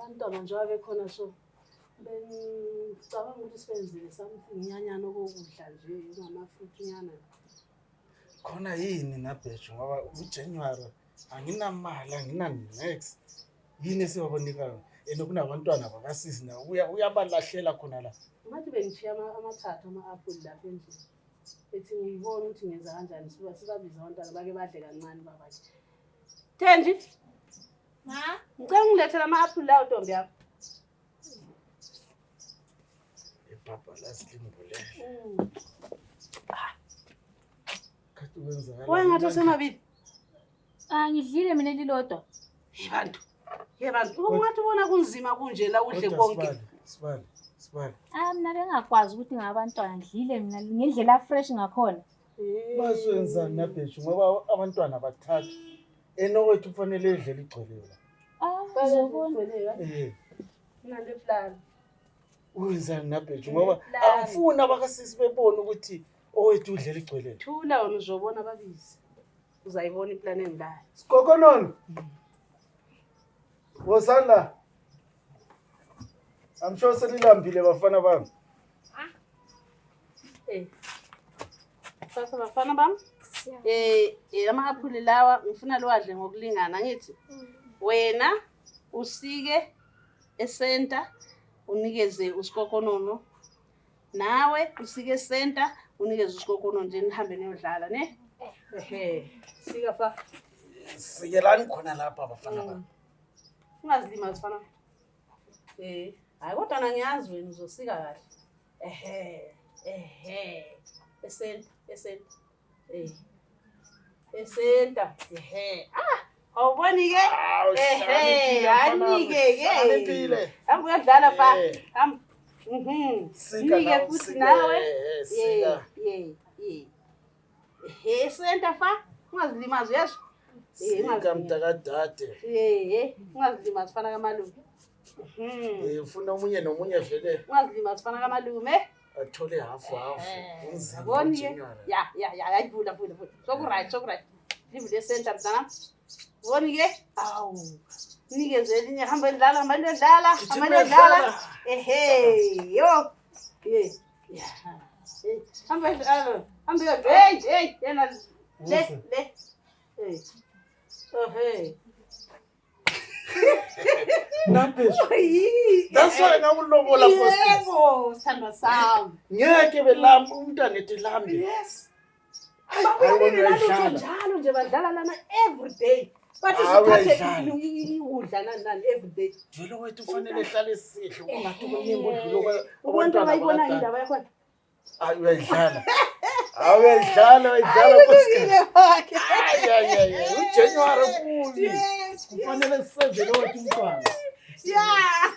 abantwana njengoba bekhona so bengicabanga ukuthi sibenzile something nyanyana okokudla nje ngamafruitnyana. Khona yini nabheju ngoba uJanuary anginamali anginanex yini esiwabonika enokubantwana bakasisi na uyabalahlela khona la. Ngathi bengishiya amathathu ama-apple lapha endlini. Ethi ngiyibona ukuthi ngenza kanjani sibabiza abantwana bake badle kancane babathi. Thenji. Ma, ngicela ngilethele ama-apple lawo Ntombi yakho. Epapa lasimbule. Kathi wenzakala. Wayengathi usemabili. Ngidlile mina lilodwa. Yebantu. Ungathi ubona kunzima kunje la udle konke. Sibali. Mina bengakwazi ukuthi ngabantwana ngidlile mina ngendlela fresh ngakhona. Baswenzani nabheju ngoba abantwana bathathu. Enowethu kufanele edle igcwele. Uzobona. Nale plan. Wenzani nabheju ngoba angifuni abakasisi bebone ukuthi owethu udlela igcwele. Thula wena uzobona babizi. Uzayibona iplan engilayo. Sikokonono. Wosana. I'm sure selilambile bafana bami. Sasa bafana bami. Ama-apple lawa ngifuna liwadle ngokulingana ngithi. Wena usike esenta unikeze usikokonono. Nawe usike esenta unikeze usikokonono nje nihambe niyodlala ne? Sika fa. Sikelani khona lapha bafana bami. Ungazilimazi fana. Hayi kodwa ngiyazi wena uzosika kahle. Esenta. Esenta. Awuboni ke? Anike ke. Anempile. Hamba uyadlala fa. Hamba. Nike futhi nawe. Esenta fa. Ungazilimazi yesho. Sika mntakadade. Ungazilimazi fana kamalume. Ufuna omunye nomunye vele. Ungazilimazi fana kamalume. Athole half. Yabona ke? Ya, ayivula. Sokurayt. Livule center mntana. Woni ke? Awu. Nikeze elinye hamba edlala. Yo. Hamba edlala. Yena le. Nabheju. That's why ngakulobola post. Yebo, sithanda sami. Ngeke belamba umntana ethi lambe. Yes. Ayidlala. Njalo nje badlala lana every day. Bathi Awuyayidlala. siphathe ukudla nani every day. Vele wethu ufanele ehlale esihle kungathi kunyimbo odlulo Abantu abayibona indaba yakhona. Uyayidlala. Uyayidlala Konke. uJanuary kubi. Kufanele sisenzele wethu umntwana. Yeah.